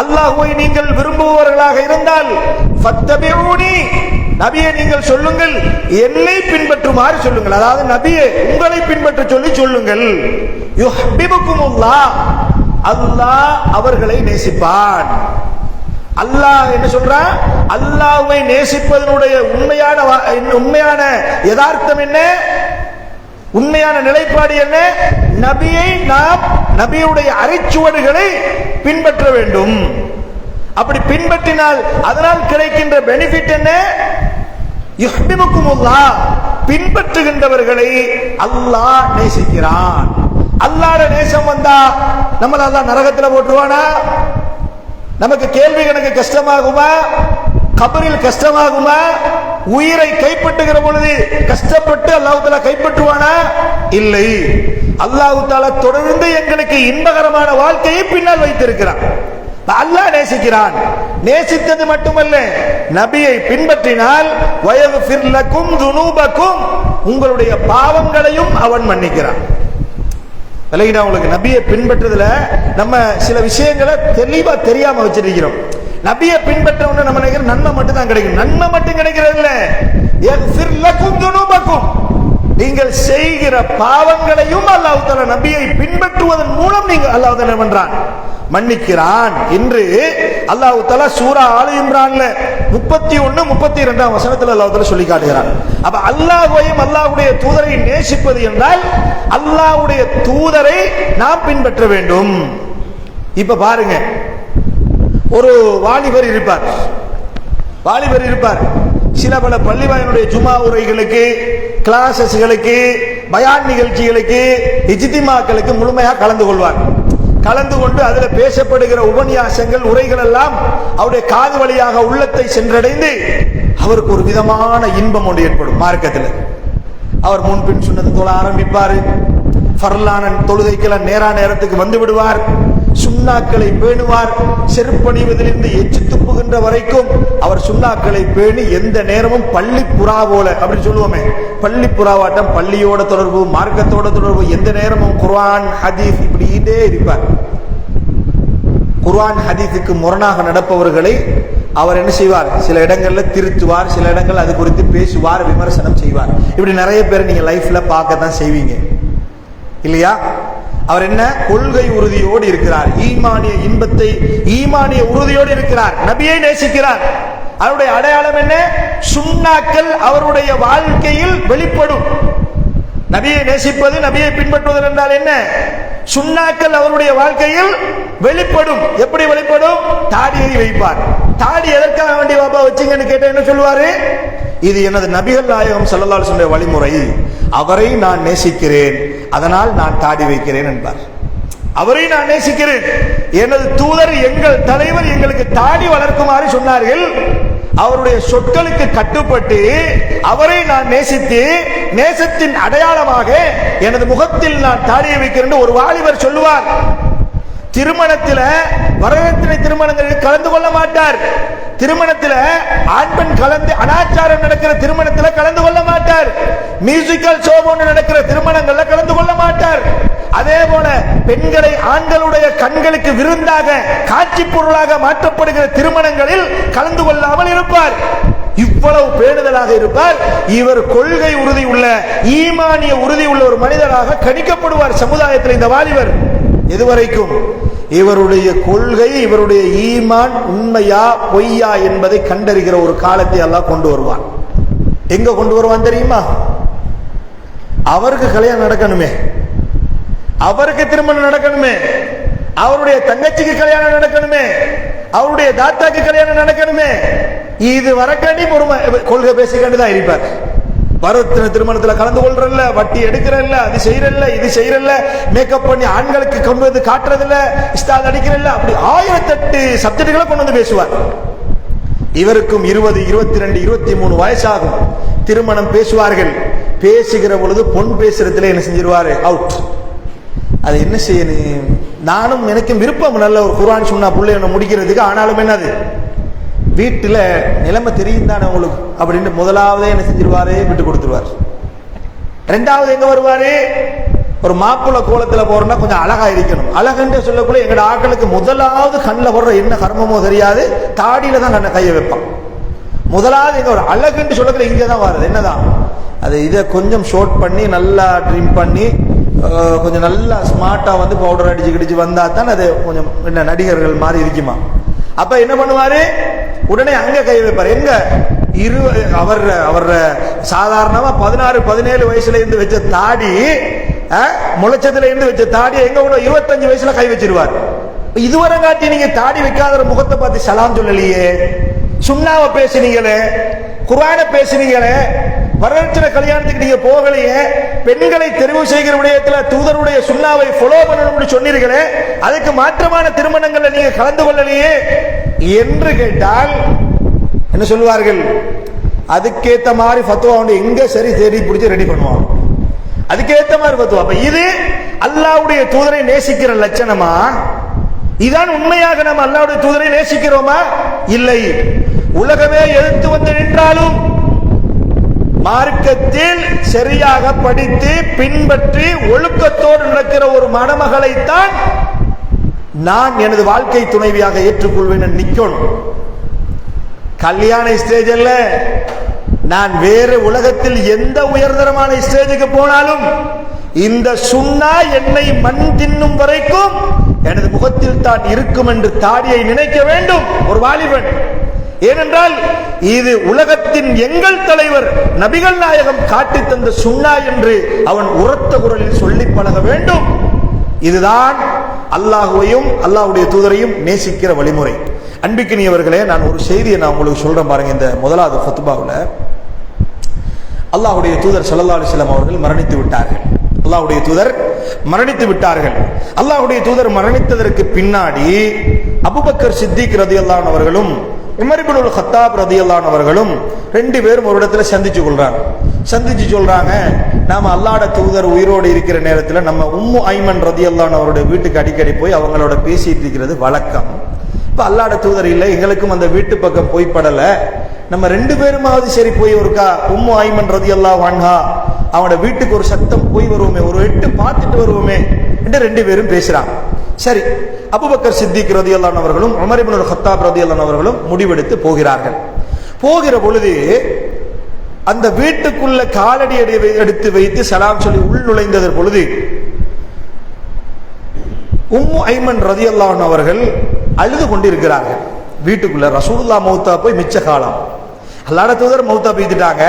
அல்லாஹ்வை நீங்கள் விரும்புபவர்களாக இருந்தால், ஃபத்தபிஊனி, நபியே நீங்கள் சொல்லுங்கள் என்னை பின்பற்றுமாறு சொல்லுங்கள். அதாவது நபியே உங்களை பின்பற்ற சொல்லி சொல்லுங்கள். யுஹ்பிபுகுமுல்லாஹ், அல்லாஹ் அவர்களை நேசிப்பான். அல்லாஹ் என்ன சொல்றான்? அல்லாஹ்வை நேசிப்பதனுடைய உண்மையான யதார்த்தம் என்ன? உண்மையான நிலைப்பாடு என்ன? நபியை நாம் நபியுடைய அரிச்சுவடுகளை பின்பற்ற வேண்டும். அப்படி பின்பற்றினால் அதனால் கிடைக்கின்ற பெனிஃபிட் என்ன? யுஹ்பிபுகுமுல்லாஹ், பின்பற்றுகின்றவர்களை அல்லாஹ் நேசிக்கிறான். அல்லாஹ்வுடைய நேசம் வந்தா நம்மள அல்லாஹ் நரகத்தில் போட்டுருவானா? நமக்கு கேள்வி கணக்கு கஷ்டமாகுமா? கபரில் கஷ்டமாகுமா? உயிரை கைப்பற்றுகிற பொழுது கஷ்டப்பட்டு அல்லாஹ் தஆலா கைப்பற்றுவானா? இல்லை. அல்லாஹ் தஆலா தொடர்ந்து எங்களுக்கு இன்பகரமான வாழ்க்கையை பின்னால் வைத்திருக்கிறான். அல்லாஹ் நேசிக்கிறான். நேசித்தது மட்டுமல்ல, நபியை பின்பற்றினால் வயக்ஃபிர் லக்கும் துனூபக்கும், உங்களுடைய பாவங்களையும் அவன் மன்னிக்கிறான். விலகினா உங்களுக்கு நபியை பின்பற்றதுல நம்ம சில விஷயங்களை தெளிவா தெரியாம வச்சிருக்கிறோம். நபியை பின்பற்றவன நம்ம நினைக்கிற நன்மை மட்டும் தான் கிடைக்கும். நன்மை மட்டும் கிடைக்கிறது இல்ல, யக்ஃபிர் லக்கும் துனூபக்கும், நீங்கள் செய்கிற பாவங்களையும் அல்லாஹ் தஆலா நபியை பின்பற்றுவதன் மூலம் நீங்க அல்லாஹ் தஆலா என்ன பண்றான்? மன்னிக்கிறான் என்று அல்லாஹ் தஆலா சூரா ஆல இம்ரான்ல 31 32 வசனத்துல அல்லாஹ் தஆலா சொல்லி காட்டுகிறான். அப்ப அல்லாஹ்வையும் அல்லாஹ்வுடைய தூதரை நேசிப்பது என்றால் அல்லாஹ்வுடைய தூதரை நாம் பின்பற்ற வேண்டும். இப்ப பாருங்க, ஒரு வாலிபர் இருப்பார். சில பல பள்ளிவாயனுடைய ஜுமா உரைகளுக்கு, கிளாஸஸ்களுக்கு, பயான் நிகழ்ச்சிகளுக்கு, இஜ்திமாக்களுக்கு முழுமையாக கலந்து கொள்வார். கலந்து கொண்டு அதில் பேசப்படுகிற உபன்யாசங்கள், உரைகள் எல்லாம் அவருடைய காது வழியாக உள்ளத்தை சென்றடைந்து அவருக்கு ஒரு விதமான இன்பம் ஒன்று ஏற்படும். மார்க்கத்தில் அவர் முன்பின் சுன்னத்து தொழ ஆரம்பிப்பார். ஃபர்லான தொழுகைக்கெல்லாம் நேரத்துக்கு வந்து விடுவார். சுண்ணாக்களை பேணுவார். செருப்பணிவதிலிருந்து எச்சு துப்புகின்ற வரைக்கும் அவர் சுண்ணாக்களை பேணி எந்த நேரமும் பள்ளி புறா போல, அப்படின்னு சொல்லுவோமே, பள்ளி புறாவாட்டம், பள்ளியோட தொடர்பு, மார்க்கத்தோட தொடர்பு, எந்த நேரமும் குர்ஆன் ஹதீஸ் இப்படியே இருப்பார். குர்ஆன் ஹதீஸுக்கு முரணாக நடப்பவர்களை அவர் என்ன செய்வார்? சில இடங்கள்ல திருத்துவார், சில இடங்கள் அது குறித்து பேசுவார், விமர்சனம் செய்வார். இப்படி நிறைய பேர் நீங்க லைஃப்ல பார்க்க தான் செய்வீங்க இல்லையா? அவர் என்ன கொள்கை உறுதியோடு இருக்கிறார், ஈமானிய இன்பத்தை, ஈமானிய உறுதியோடு இருக்கிறார், நபியை நேசிக்கிறார். அவருடைய அடையாளம் என்ன? சுன்னாக்கள் அவருடைய வாழ்க்கையில் வெளிப்படும். நபியை நேசிப்பது, நபியை பின்பற்றுவது என்றால் என்ன? சுன்னாக்கள் அவருடைய வாழ்க்கையில் வெளிப்படும். எப்படி வெளிப்படும்? தாடியை வைப்பார். தாடி எதற்காக வேண்டி பாப்பா வச்சிங்கன்னு கேட்ட என்ன சொல்லுவாரு? இது எனது நபிகள் நாயகம் ஸல்லல்லாஹு அலைஹி வஸல்லம் வழிமுறை, அவரை நான் நேசிக்கிறேன், அதனால் நான் தாடி வைக்கிறேன் என்பார். அவரை நான் நேசிக்கிறேன், எனது தூதர், எங்கள் தலைவர் எங்களுக்கு தாடி வளர்க்குமாறு சொன்னார்கள், அவருடைய சொற்களுக்கு கட்டுப்பட்டு அவரை நான் நேசித்து நேசத்தின் அடையாளமாக எனது முகத்தில் நான் தாடியை வைக்கிறேன் ஒரு வாலிபர் சொல்லுவார். திருமணத்தில் வரதட்சணை திருமணங்களில் கலந்து கொள்ள மாட்டார். திருமணத்தில் ஆண் பெண் கலந்து அனாச்சாரம் நடக்கிற திருமணத்தில் கலந்து கொள்ள மாட்டார். மியூசிக்கல் ஷோ போன்று நடக்கிற திருமணங்கள்ல கலந்து கொள்ள மாட்டார். அதே போல பெண்களை ஆண்களுடைய கண்களுக்கு விருந்தாக காட்சி பொருளாக மாற்றப்படுகிற திருமணங்களில் கலந்து கொள்ளாமல் இருப்பார். இவ்வளவு பேணுதலாக இருப்பார். இவர் கொள்கை உறுதி உள்ள ஈமானிய உறுதி உள்ள ஒரு மனிதராக கணிக்கப்படுவார் சமுதாயத்தில் இந்த வாலிபர். எதுவரைக்கும் இவருடைய கொள்கை இவருடைய ஈமான் உண்மையா பொய்யா என்பதை கண்டறிகிற ஒரு காலத்தை அல்லாஹ் கொண்டு வருவான். எங்க கொண்டு வருவான் தெரியுமா? அவருக்கு கல்யாணம் நடக்கணுமே, அவருக்கு திருமணம் நடக்கணுமே, அவருடைய தங்கச்சிக்கு கல்யாணம் நடக்கணுமே, அவருடைய தாத்தாக்கு கல்யாணம் நடக்கணுமே. இது வரக்காண்டி பொறுமை கொள்கை பேசிக்காண்டிதான் இருப்பார். வரதட்சணை திருமணத்துல கலந்து கொள்றல்ல, வட்டி எடுக்கிறல்ல, அது செய்யறல்ல, இது செய்யறல்ல, மேக்கப் பண்ணி ஆண்களுக்கு கொண்டு வந்து காட்டுறதில்ல, இஸ்தால் அடிக்கிறல்ல, அப்படி 1008 சப்ஜெக்டுகளை கொண்டு வந்து பேசுவார். இவருக்கும் 20, 22, 23 வயசாகும். திருமணம் பேசுவார்கள். பேசுகிற பொழுது பொன் பேசுறதுல என்ன செஞ்சிருவாரு? அவுட். அது என்ன செய்யணும்? நானும் எனக்கும் விருப்பம் நல்ல ஒரு குர்ஆன் சுன்னா புள்ளைய முடிக்கிறதுக்கு. ஆனாலும் என்னது வீட்டில் நிலைமை தெரியும் தானே உங்களுக்கு அப்படின்னு முதலாவதே என்ன செஞ்சிருவாரு? விட்டு கொடுத்துருவார். ரெண்டாவது எங்க வருவாரு? ஒரு மாப்பிள்ளை கோலத்தில் போறோம்னா கொஞ்சம் அழகா இருக்கணும். அழகுன்னு சொல்லக்குள்ள எங்கட ஆக்களுக்கு முதலாவது கண்ணில் போடுற என்ன கர்மமோ தெரியாது, தாடியில தான் கண்ணை கையை வைப்பான். முதலாவது எங்க ஒரு அழகுன்னு சொல்லக்குள்ள இங்கே தான் வருது. என்னதான் அது? இதை கொஞ்சம் ஷோர்ட் பண்ணி நல்லா ட்ரிம் பண்ணி கொஞ்சம் நல்லா ஸ்மார்ட்டா வந்து பவுடர் அடிச்சு கிடிச்சு வந்தா தான் அது கொஞ்சம் என்ன நடிகர்கள் மாதிரி இருக்குமா. அப்ப என்ன பண்ணுவாரு? உடனே அங்க கை வைப்பார். எங்க அவர் சாதாரணமா 16, 17 வயசுல இருந்து வச்ச தாடி, முளைச்சதுல இருந்து வச்ச தாடி எங்க 25 வயசுல கை வச்சிருவார். இதுவரை காட்டி நீங்க தாடி வைக்காத முகத்தை பார்த்து சலாம் சொல்லலையே, சுண்ணாவை பேசினீங்களே, குர்ஆனை பேசினீங்களே, வரதட்சணை கல்யாணத்துக்கு நீங்க போகலையே, பெண்களை தெரிவு செய்கிற விடயத்துல தூதருடைய சுண்ணாவை ஃபாலோ பண்ணணும்னு சொன்னீர்களே, அதுக்கு மாற்றமான திருமணங்கள்ல நீங்க கலந்து கொள்ளலையே என்று கேட்டால் என்ன சொல்லுவார்கள்? அதுக்கேத்த மாதிரி ஃபத்வா வந்து எங்க சரி தேடி பிடிச்சி ரெடி பண்ணுவாங்க. அதுக்கேத்த மாதிரி ஃபத்வா. அப்ப இது அல்லாஹ்வுடைய தூதரை நேசிக்கிற லட்சணமா? இதான் உண்மையாக நம்ம அல்லாஹ்வுடைய தூதரை நேசிக்கிறோமா? இல்லை. உலகமே எதிர்த்து வந்து நின்றாலும் மார்க்கத்தில் சரியாக படித்து பின்பற்றி ஒழுக்கத்தோடு நடக்கிற ஒரு மணமகளைத்தான் நான் எனது வாழ்க்கை துணைவியாக ஏற்றுக்கொள்வேன். நிக்கணும். கல்யாண ஸ்டேஜ் அல்ல, நான் வேறு உலகத்தில் எந்த உயர்தரமான ஸ்டேஜுக்கு போனாலும் இந்த சுன்னா என்னை மண் தின்னும் வரைக்கும் எனது முகத்தில் தான் இருக்கும் என்று தாடியை நினைக்க வேண்டும் ஒரு வாலிபன். ஏனென்றால் இது உலகத்தின் எங்கள் தலைவர் நபிகள் நாயகம் காட்டி தந்த சுன்னா என்று அவன் உரத்த குரலில் சொல்லி பழக வேண்டும். இதுதான் அல்லாஹுவையும் அல்லாஹ்வுடைய தூதரையும் நேசிக்கிற வழிமுறை. அன்பிக்கினியவர்களே, நான் ஒரு செய்தியை நான் உங்களுக்கு சொல்றேன் பாருங்க. இந்த முதலாவது ஃபத்வாவுல அல்லாஹ்வுடைய தூதர் ஸல்லல்லாஹு அலைஹி வஸல்லம் அவர்கள் மரணித்து விட்டார்கள். அல்லாஹ்வுடைய தூதர் மரணித்து விட்டார்கள். அல்லாஹ்வுடைய தூதர் மரணித்ததற்கு பின்னாடி அபூபக்கர் சித்திக் ரலியல்லாஹு அன்ஹு அவர்களும் உமர் இப்னுல் கத்தாப் ரலியல்லாஹு அன்ஹு அவர்களும் ரெண்டு பேரும் ஒரு இடத்துல சந்திச்சு கொள்றாங்க. சந்திச்சு சொல்றாங்க, நாம அல்லாஹ்வுடைய தூதர் உயிரோடு இருக்கிற நேரத்தில் நம்ம உம்மு ஐமன் ரலியல்லாஹு அன்ஹா அவருடைய வீட்டுக்கு அடிக்கடி போய் அவங்களோட பேசிட்டு இருக்கிறது வழக்கம். இப்ப அல்லாஹ்வுடைய தூதர் இல்லை, எங்களுக்கும் அந்த வீட்டு பக்கம் போய் படல, நம்ம ரெண்டு பேருமாவது சரி போய் ஒருக்கா உம்மு ஐமன் ரலியல்லாஹு அன்ஹா அவனோட வீட்டுக்கு ஒரு சத்தம் போய் வருவோமே, ஒரு எட்டு பார்த்துட்டு வருவோமே என்று ரெண்டு பேரும் பேசுறாங்க. சரி, அபூபக்கர் சித்திக் ரலியல்லாஹு அன்ஹு அவர்களும் உமர் இப்னுல் கத்தாப் ரலியல்லாஹு அன்ஹு அவர்களும் முடிவெடுத்து போகிறார்கள். போகிற பொழுது அந்த வீட்டுக்குள்ள காலடி எடுத்து வைத்து சலாம் சொல்லி உள் நுழைந்தது பொழுது உம்மு ஐமன் ரலியல்லாஹு அன்ஹா அவர்கள் அழுது கொண்டிருக்கிறார்கள். வீட்டுக்குள்ள ரசூலுல்லாஹ் மௌத்தா போய் மிச்ச காலம், அல்லாஹ்வுடைய தூதர் மௌத்தா போய்ட்டாங்க.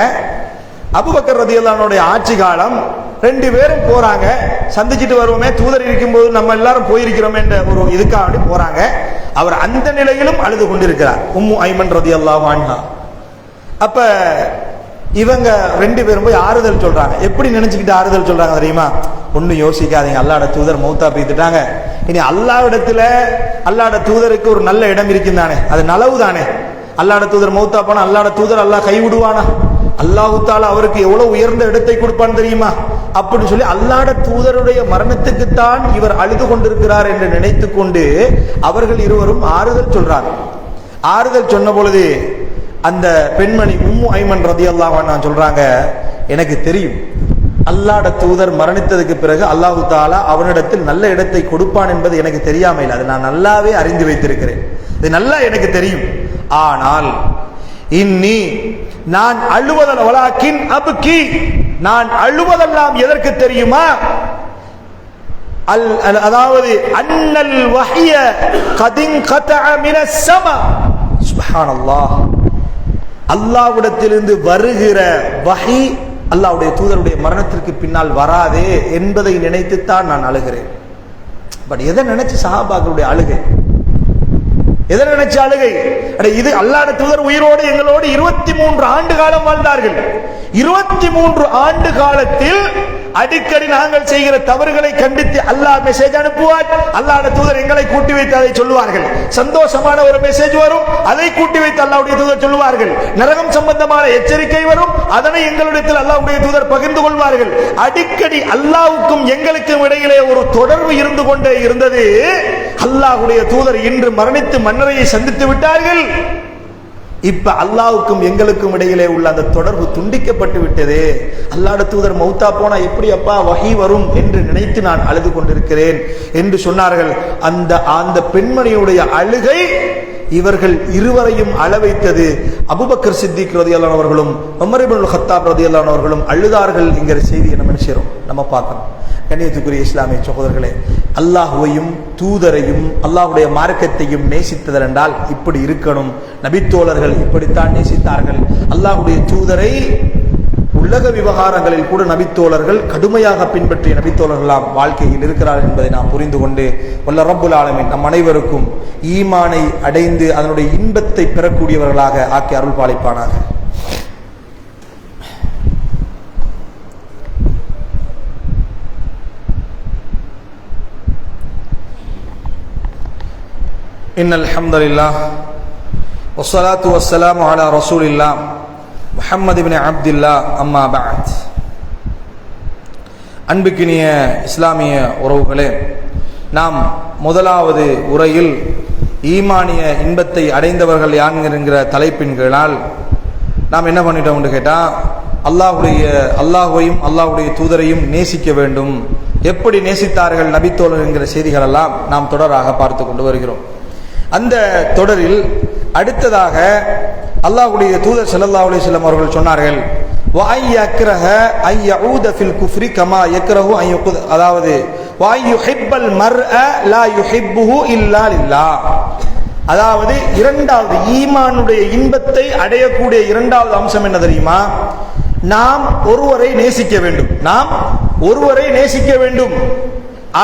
அபூபக்கர் ரலியல்லாஹு அன்ஹுடைய ஆட்சி காலம். ரெண்டு பேரும் போறாங்க, சந்திச்சுட்டு வருவோமே, தூதர் இருக்கும்போது நம்ம எல்லாரும் போயிருக்கிறோமே என்ற ஒரு இதுக்காக போறாங்க. அவர் அந்த நிலையிலும் அழுது கொண்டிருக்கிறார், உம்மு ஐமன் ரலியல்லாஹு அன்ஹா. அப்ப இவங்க ரெண்டு பேரும் போய் ஆறுதல் சொல்றாங்க. எப்படி நினைச்சுக்கிட்டு ஆறுதல் சொல்றாங்க தெரியுமா? ஒன்னும் யோசிக்காதீங்க, அல்லாஹ்வுடைய தூதர் மௌத்தா போய்ட்டாங்க, இனி அல்லாஹ்விடத்துல அல்லாஹ்வுடைய தூதருக்கு ஒரு நல்ல இடம் இருக்குந்தானே, அது நலவு தானே, அல்லாஹ்வுடைய தூதர் மௌத்தா போனா அல்லாஹ்வுடைய தூதர் அல்லாஹ் கைவிடுவானா? அல்லாஹ் தஆலா அவருக்கு எவ்வளவு உயர்ந்த இடத்தை கொடுப்பான்னு தெரியுமா? அப்படி சொல்லி அல்லாஹ்வுடைய தூதருடைய மரணத்துக்குத்தான் இவர் அழுது கொண்டிருக்கிறார் என்று நினைத்துக் கொண்டு அவர்கள் இருவரும் ஆறுதல் சொல்றாங்க. ஆறுதல் சொன்ன பொழுது அந்த பெண்மணி உம்மு ஐமன் ரலியல்லாஹு அன்ஹா சொல்றாங்க, எனக்கு தெரியும் அல்லாஹ்வுடைய தூதர் மரணித்ததுக்கு பிறகு அல்லாஹ் தஆலா அவனிடத்தில் நல்ல இடத்தை கொடுப்பான் என்பது எனக்கு தெரியாமல் இல்லை. அது நான் நல்லாவே அறிந்து வைத்திருக்கிறேன், இது நல்லா எனக்கு தெரியும். ஆனால் இன்னி நான் அழுவதல் வலாக்கின் அப்கி, நான் அழுவதெல்லாம் எதற்கு தெரியுமா? அதாவது அன்னல் வஹ்ய கதின் கதஅ மினஸ் ஸமா. சுப்ஹானல்லாஹ், அல்லாஹ்விடத்திலிருந்து வருகிற வஹி அல்லாஹ்வுடைய தூதருடைய மரணத்திற்கு பின்னால் வராதே என்பதை நினைத்துத்தான் நான் அழுகிறேன். பட் எதை நினைச்சு சஹாபாக்களுடைய அழுகை? எதை நினைச்ச அழுகை? இது அல்லாஹ்வுடைய தூதர் உயிரோடு எங்களோடு 23 ஆண்டு காலம் வாழ்ந்தார்கள். 23 ஆண்டு காலத்தில் அடிக்கடி நாங்கள் செய்கிற தவறுகளை கண்டித்து அல்லாஹ் மெசேஜ் அனுப்புவார். அல்லாஹ்வுடைய தூதர் எங்களை கூட்டி வைத்து அதை சொல்லுவார்கள். சந்தோஷமான ஒரு மெசேஜ் வரும், அதை கூட்டி வைத்து அல்லாஹ்வுடைய தூதர் சொல்லுவார்கள். நரகம் சம்பந்தமான எச்சரிக்கை வரும், அதனை எங்களிடத்தில் அல்லாஹ்வுடைய தூதர் பகிர்ந்து கொள்வார்கள். அடிக்கடி அல்லாஹ்வுக்கும் எங்களுக்கும் இடையிலே ஒரு தொடர்பு இருந்து கொண்டே இருந்தது. அல்லாஹ்வுடைய தூதர் இன்று மரணித்து மன்னரையை சந்தித்து விட்டார்கள். இப்ப அல்லாஹ்வுக்கும் எங்களுக்கும் இடையிலே உள்ள அந்த தொடர்பு துண்டிக்கப்பட்டு விட்டது. அல்லாஹ்வுடைய தூதர் மௌத்தா போனா எப்படி அப்பா வஹி வரும் என்று நினைத்து நான் அழுது கொண்டிருக்கிறேன் என்று சொன்னார்கள். அந்த பெண்மணியுடைய அழுகை இவர்கள் இருவரையும் அழ வைத்தது. அபூபக்கர் சித்திக் ரலியல்லாஹு அன்ஹு அவர்களும் உமர் இப்னுல் கத்தாப் ரலியல்லாஹு அன்ஹு அவர்களும் அழுதார்கள் என்கிற செய்தியை நம்ம பார்க்கணும். கண்ணியத்துக்குரிய இஸ்லாமிய சகோதரர்களே, அல்லாஹ்வையும் தூதரையும் அல்லாஹ்வுடைய மார்க்கத்தையும் நேசித்ததல் என்றால் இப்படி இருக்கணும். நபித்தோழர்கள் இப்படித்தான் நேசித்தார்கள். அல்லாஹ்வுடைய தூதரை உலக விவகாரங்களில் கூட நபித்தோழர்கள் கடுமையாக பின்பற்றிய நபித்தோழர்களாம் வாழ்க்கையில் இருக்கிறார் என்பதை நாம் புரிந்து கொண்டு வல்ல ரப்புல் ஆலமீன் நம் அனைவருக்கும் ஈமானை அடைந்து அதனுடைய இன்பத்தை பெறக்கூடியவர்களாக ஆக்கி அருள் பாலிப்பானாக. இன்னல் ஹம்துலில்லாஹ் வஸ்ஸலாத்து வஸ்ஸலாமு அலா ரசூலில்லாஹ் முஹம்மது இப்னு அப்துல்லாஹ் அம்மா பஅத். அன்புக்கினிய இஸ்லாமிய உறவுகளே, நாம் முதலாவது உரையில் ஈமானிய இன்பத்தை அடைந்தவர்கள் யான்கிற தலைப்பின் கீழால் நாம் என்ன பண்ணிட்டோம்னு கேட்டால், அல்லாஹ்வையும் அல்லாஹ்வுடைய தூதரையும் நேசிக்க வேண்டும், எப்படி நேசித்தார்கள் நபித்தோழர் என்கிற செய்திகள் எல்லாம் நாம் தொடராக பார்த்து கொண்டு வருகிறோம். அந்த தொடரில் அடுத்ததாக அல்லாஹ்வுடைய தூதர் ஸல்லல்லாஹு அலைஹி வஸல்லம் அவர்கள் சொன்னார்கள், வஐ யக்ரஹ ஐ யஊத ஃபில் குஃப்ரி கமா யக்ரஹு ஐ யகுத, அதாவது வஐ யுஹிப்பல் மர்அ லா யுஹிப்புஹு இல்லா லில்லாஹ். அதாவது இரண்டாவது ஈமானுடைய இன்பத்தை அடையக்கூடிய இரண்டாவது அம்சம் என்ன தெரியுமா? நாம் ஒருவரை நேசிக்க வேண்டும். நாம் ஒருவரை நேசிக்க வேண்டும்.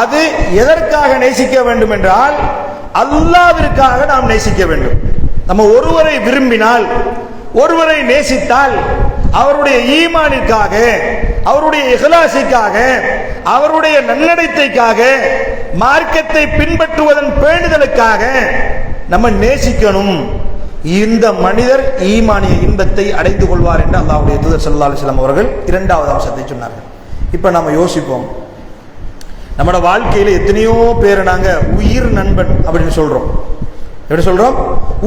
அது எதற்காக நேசிக்க வேண்டும் என்றால் அல்லாஹ்விற்காக நாம் நேசிக்க வேண்டும். நம்ம ஒருவரை விரும்பினால், ஒருவரை நேசித்தால் அவருடைய ஈமானிற்காக, அவருடைய இஹ்லாஸிற்காக, அவருடைய நன்னடத்தைக்காக, மார்க்கத்தை பின்பற்றுவதன் பேணுதலுக்காக நம்ம நேசிக்கணும். இந்த மனிதர் ஈமானிய இன்பத்தை அடைந்து கொள்வார் என்று அல்லாஹ்வுடைய தூதர் ஸல்லல்லாஹு அலைஹி வஸல்லம் அவர்கள் இரண்டாவது அம்சத்தை சொன்னார்கள். இப்ப நாம யோசிப்போம், நம்மளோட வாழ்க்கையில எத்தனையோ பேரை நாங்க உயிர் நண்பன் அப்படின்னு சொல்றோம். எப்படி சொல்றோம்?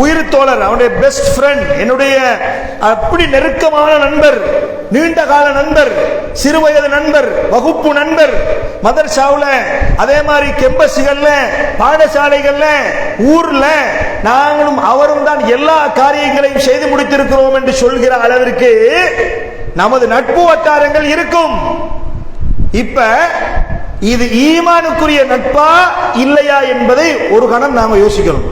உயிர் தோழர், அவனுடைய பெஸ்ட் ஃப்ரெண்ட், என்னுடைய அப்படி நெருக்கமான நண்பர், நீண்ட கால நண்பர், சிறுவயது நண்பர், வகுப்பு நண்பர், மதர்சாவுல, அதே மாதிரி கெம்பஸ்கள்ல, பாடசாலைகள்ல, ஊர்ல நாங்களும் அவரும் தான் எல்லா காரியங்களையும் செய்து முடித்திருக்கிறோம் என்று சொல்கிற அளவிற்கு நமது நட்பு வட்டாரங்கள் இருக்கும். இப்ப இது ஈமானுக்குரிய நட்பா இல்லையா என்பதை ஒரு கணம் நாம யோசிக்கணும்.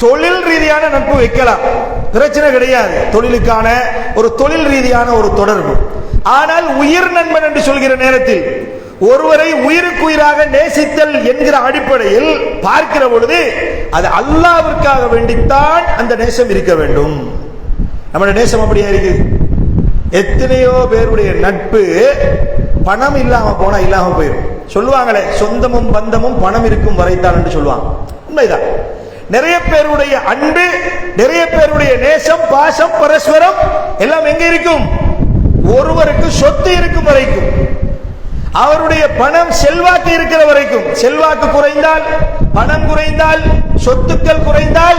தொழில் ரீதியான நட்பு வைக்கலாம், பிரச்சனை கிடையாது, தொழிலுக்கான ஒரு தொழில் ரீதியான ஒரு தொடர்பு. ஆனால் உயிர் நண்பன் என்று சொல்கிற நேரத்தில் ஒருவரை உயிருக்குயிராக நேசித்தல் என்கிற அடிப்படையில் பார்க்கிற பொழுது அது அல்லாஹ்விற்காக வேண்டித்தான் அந்த நேசம் இருக்க வேண்டும். நம்முடைய நேசம் அப்படியே இருக்கு. எத்தனையோ பேருடைய நட்பு பணம் இல்லாம போனா இல்லாம போயிடும். சொல்லுவாங்களே, சொந்தமும் பந்தமும் பணம் இருக்கும் வரைத்தான் என்று சொல்லுவாங்க. உண்மைதான். நிறைய பேருடைய அன்பு, நிறைய பேருடைய இவர்களுடைய நேசம், பாசம், பரஸ்பரம் எல்லாம் எங்க இருக்கும்? ஒருவருக்கு சொத்து இருக்கும் வரைக்கும், அவருடைய பணம் செல்வாக்கு இருக்கிற வரைக்கும். செல்வாக்கு குறைந்தால், பணம் குறைந்தால், சொத்துக்கள் குறைந்தால்,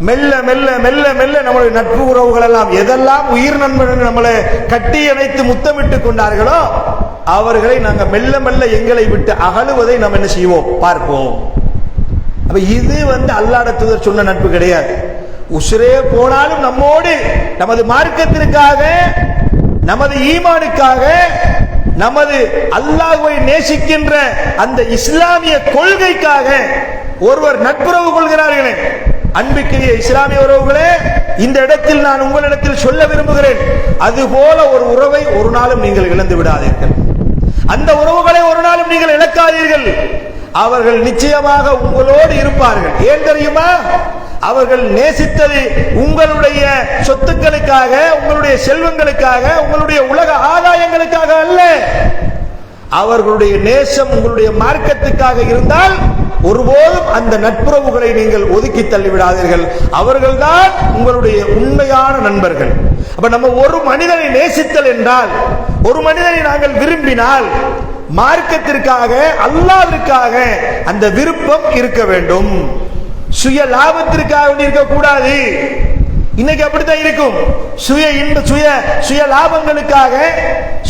மெல்ல மெல்ல மெல்ல மெல்ல நம்மளுடைய நட்பு உறவுகள் எல்லாம் எதெல்லாம் உயிர் நண்பர்கள் நம்மளை கட்டி அணைத்து முத்தமிட்டு கொண்டார்களோ அவர்களை நாங்கள் மெல்ல மெல்ல எங்களை விட்டு அகலுவதை நாம் என்ன செய்வோம்? பார்ப்போம். அப்ப இது அல்லாஹ்வுடைய தூதர் சொன்ன நட்பு கிடையாது. உசுரே போனாலும் நம்மோடு நமது மார்க்கத்திற்காக, நமது ஈமானுக்காக, நமது அல்லாஹ்வை நேசிக்கின்ற அந்த இஸ்லாமிய கொள்கைக்காக ஒருவர் நட்புறவு கொள்கிறார்களே. அன்பிற்குரிய இஸ்லாமிய உறவுகளே, இந்த இடத்தில் நான் உங்களிடத்தில் சொல்ல விரும்புகிறேன், அதுபோல ஒரு உறவை ஒரு நாளும் நீங்கள் இழந்து விடாதீர்கள். அந்த உறவுகளை ஒரு நாளும் நீங்கள் இழக்காதீர்கள். அவர்கள் நிச்சயமாக உங்களோடு இருப்பார்கள். ஏன் தெரியுமா? அவர்கள் நேசித்தது உங்களுடைய சொத்துக்களுக்காக, உங்களுடைய செல்வங்களுக்காக, உங்களுடைய உலக ஆதாயங்களுக்காக அல்ல. அவர்களுடைய நேசம் உங்களுடைய மார்க்கத்துக்காக இருந்தால் ஒருபோதும் அந்த நட்புறவுகளை நீங்கள் ஒதுக்கி தள்ளிவிடாதீர்கள். அவர்கள்தான் உங்களுடைய உண்மையான நண்பர்கள். அப்ப நம்ம ஒரு மனிதனை நேசித்தல் என்றால், ஒரு மனிதனை நாங்கள் விரும்பினால் மார்க்கத்திற்காக, அல்லாஹ்விற்காக அந்த விருப்பம் இருக்க வேண்டும். சுய லாபத்திற்காக இருக்கக்கூடாது. இன்னைக்கு அப்படித்தான் இருக்கும். சுய லாபங்களுக்காக,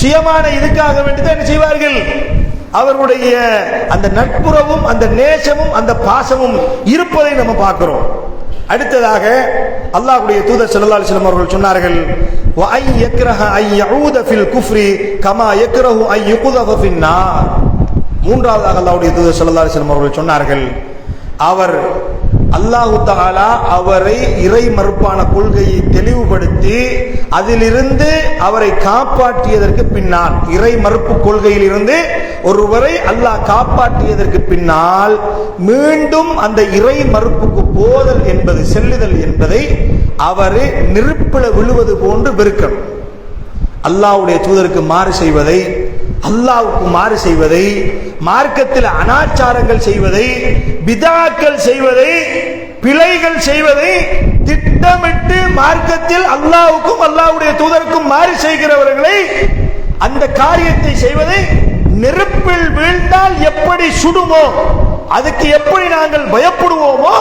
சுயமான இதுக்காக வேண்டிதான் என்ன செய்வார்கள்? அவர்களுடைய அந்த நட்புறவும், அந்த நேசமும், அந்த பாசமும் இருப்பதை நம்ம பார்க்கிறோம். அடுத்ததாக அல்லாஹ்வுடைய தூதர் ஸல்லல்லாஹு அலைஹி வஸல்லம் அவர்கள் சொன்னார்கள், வ ஐ யக்ரஹ ஐ யஊத ஃபில் குஃப்ரி கமா யக்ரஹு ஐ யுக்தஃப ஃபின் நார். மூன்றாவதாக அல்லாஹ்வுடைய தூதர் ஸல்லல்லாஹு அலைஹி வஸல்லம் அவர்கள் சொன்னார்கள், அவர் அல்லாஹு தஆலா அவரை இறை மறுப்பான கொள்கையை தெளிவுபடுத்தி அதிலிருந்து அவரை காப்பாற்றியதற்கு பின்னால், இறை மறுப்பு கொள்கையில் இருந்து ஒருவரை அல்லாஹ் காப்பாற்றியதற்கு பின்னால் மீண்டும் அந்த இறை மறுப்புக்கு போதல் என்பது, செல்லுதல் என்பதை அவர் நெருப்பில விழுவது போன்று வெறுக்கணும். அல்லாஹ்வுடைய தூதருக்கு மாறு செய்வதை, அல்லாஹ்வுக்கு மாறு செய்வதை, மார்க்கத்தில் அனாச்சாரங்கள் செய்வதை, பிதாக்கள் செய்வதை, பிழைகள் செய்வதை, திட்டமிட்டு மார்க்கத்தில் அல்லாஹ்வுக்கும் அல்லாஹ்வுடைய தூதருக்கும் மாறு செய்கிறவர்களை, அந்த காரியத்தை செய்வதை நெருப்பில் வீழ்ந்தால் எப்படி சுடுமோ, அதுக்கு எப்படி நாங்கள் பயப்படுவோமோ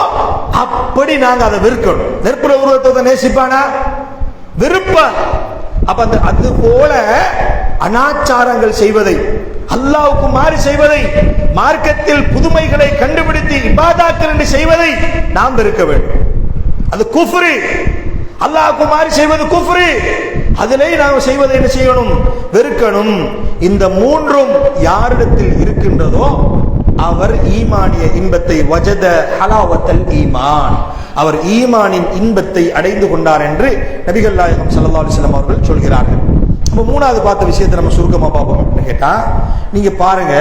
அப்படி நாங்கள் அதை வெறுக்கணும். நெருப்புல உருவத்தை நேசிப்பானா? விருப்பான். அப்ப அது போல அனாச்சாரங்கள் செய்வதை, அல்லாஹ்வுக்கு மாறு செய்வதை, மார்க்கத்தில் புதுமைகளை கண்டுபிடித்து இபாதத்துகள் என்று செய்வதை நாம் வெறுக்க வேண்டும். அது குஃப்ரு. அல்லாஹ்வுக்கு மாறு செய்வது குஃப்ரு. அதிலே நாம் செய்வதை என்ன செய்யணும்? வெறுக்கணும். இந்த மூன்றும் யாரிடத்தில் இருக்கின்றதோ அவர் ஈமானிய இன்பத்தை, வஜத ஹலாவத்தல் ஈமான், அவர் ஈமானின் இன்பத்தை அடைந்து கொண்டார் என்று நபிகள் நாயகம் ஸல்லல்லாஹு அலைஹி வஸல்லம் அவர்கள் சொல்கிறார்கள். நம்ம மூணாவது பார்த்த விஷயத்தை நம்ம சுருக்கமா பார்ப்போம் அப்படின்னு கேட்டா, நீங்க பாருங்க,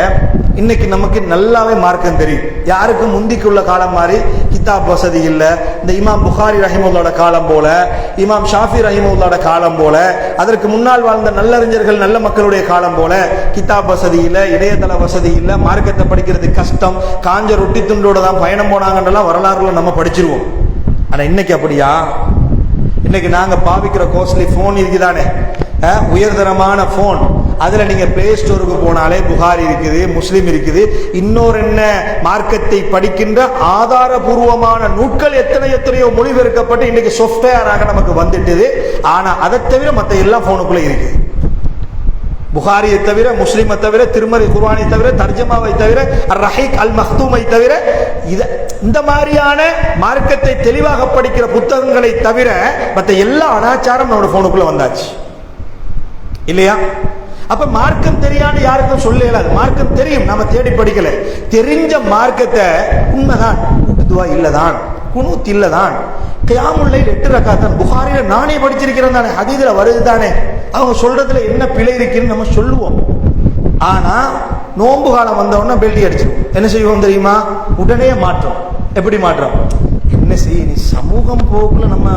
இன்னைக்கு நமக்கு நல்லாவே மார்க்கம் தெரியும். யாருக்கும் முந்திக்குள்ள காலம் மாதிரி கிதாப் வசதி இல்லை. இந்த இமாம் புகாரி ரஹிமஹுல்லாஹ் காலம் போல, இமாம் ஷாஃபி ரஹிமஹுல்லாஹ் காலம் போல, அதற்கு முன்னால் வாழ்ந்த நல்லறிஞர்கள், நல்ல மக்களுடைய காலம் போல கிதாப் வசதி இல்லை, இணையதள வசதி இல்லை, மார்க்கத்தை படிக்கிறது கஷ்டம், காஞ்ச ரொட்டி துண்டோட தான் பயணம் போனாங்கன்றலாம் வரலாறுல நம்ம படிச்சிருவோம். ஆனா இன்னைக்கு அப்படியா? இன்னைக்கு நாங்க பாவிக்கிற கோஸ்ட்லி போன் இருக்குதானே, உயர்தரமான போன், அதுல நீங்க பிளே ஸ்டோருக்கு போனாலே புகாரி இருக்குது, முஸ்லிம் இருக்குது, இன்னொரு என்ன மார்க்கத்தை படிக்கின்ற ஆதாரபூர்வமான நூட்கள் எத்தனையோ மொழிபெயர்க்கப்பட்டு இன்னைக்கு சாஃப்ட்வேராக நமக்கு வந்துட்டது. ஆனா அதை தவிர மற்ற எல்லா போனுக்குள்ள இருக்கு. புகாரியை தவிர, முஸ்லிமை தவிர, திருமறை குர்ஆனை தவிர, தர்ஜமாவை தவிர, ரஹீக் அல் மக்தூமை தவிர, இந்த மாதிரியான மார்க்கத்தை தெளிவாக படிக்கிற புத்தகங்களை தவிர மற்ற எல்லா அனாச்சாரம் நம்மளோட போனுக்குள்ள வந்தாச்சு இல்லையா? அப்ப மார்க்கம் தெரியான்னு யாருக்கும் சொல்ல இயலாது. மார்க்கம் தெரியும், நாம தேடி படிக்கல. தெரிஞ்ச மார்க்கத்தை உண்மைதான், துவா இல்லதான், குனூத் இல்லதான், கியாமுல் லைல் 8 ரக்காத் தான், புகாரில நானே படிச்சிருக்கிறேன் தானே, ஹதீஸ்ல வருது தானே, அவங்க சொல்றதுல என்ன பிழை இருக்குன்னு நம்ம சொல்லுவோம். ஆனா நோன்பு காலம் வந்தவொடனே பெல்டி அடிச்சிருவோம். என்ன செய்வோம் தெரியுமா? உடனே மாற்றம். எப்படி மாற்றம்? என்ன செய்ய, நீ சமூகம் போக்குல நம்ம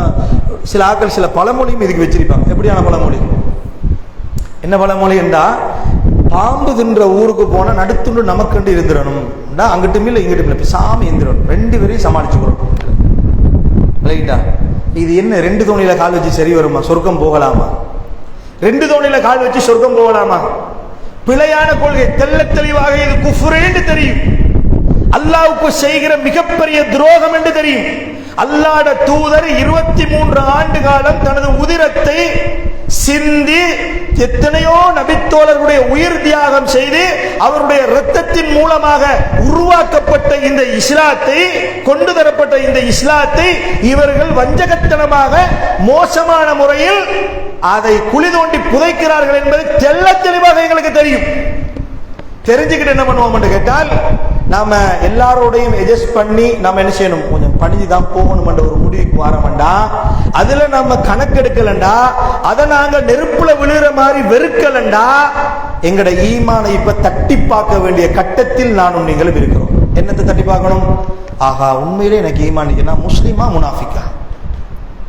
சில ஆட்கள் சில பழமொழியும் இதுக்கு வச்சிருப்பாங்க. எப்படியான பழமொழி? என்ன பழமொழி என்றா, பாம்பு தின்ற ஊருக்கு போனா நடுத்துண்டு நமக்கு இருந்துடணும், அங்கிட்டும் இல்லை இங்கிட்டும் இல்லை, சாமி எந்திரணும், ரெண்டு பேரையும் சமாளிச்சுக்கணும். ரைட்டா? இது என்ன ரெண்டு தோணியில கால் வச்சு சரி வருமா? சொர்க்கம் போகலாமா? ரெண்டு தோணியில கால் வச்சு சொர்க்கம் போகலாமா? பிழையான கொள்கை, தெள்ள தெளிவாக இது குஃப்ர் என்று தெரியும், அல்லாஹ்வுக்கு செய்கிற மிகப்பெரிய துரோகம் என்று தெரியும். அல்லாஹ்வுடைய தூதர் 23 ஆண்டு காலம் தனது உதிரத்தை சிந்தி எத்தனையோ நபித்தோழர்களுடைய உயிர் தியாகம் செய்து அவருடைய இரத்தத்தின் மூலமாக உருவாக்கப்பட்ட இந்த இஸ்லாத்தை, கொண்டு தரப்பட்ட இந்த இஸ்லாத்தை இவர்கள் வஞ்சகத்தனமாக மோசமான முறையில் அதை குழி தோண்டி புதைக்கிறார்கள் என்பது தெள்ள தெளிவாக எங்களுக்கு தெரியும். தெரிஞ்சுக்கிட்டு என்ன பண்ணுவோம் என்று கேட்டால், நாம எல்லாரோடையும் அட்ஜஸ்ட் பண்ணி நாம என்ன செய்யணும், கொஞ்சம் பணிஞ்சுதான் போகணும் என்ற ஒரு முடிவுக்கு வரமாண்டா, அதுல நம்ம கணக்கெடுக்கலண்டா, அதை நாங்க நெருப்புல விழுகிற மாதிரி வெறுக்கலண்டா, எங்கட ஈமானை இப்ப தட்டி பார்க்க வேண்டிய கட்டத்தில் நானும் நீங்களும் இருக்கிறோம். என்னத்தை தட்டி பார்க்கணும்? ஆஹா, உண்மையிலே எனக்கு ஈமான், நான் முஸ்லீமா முனாஃபிக்கா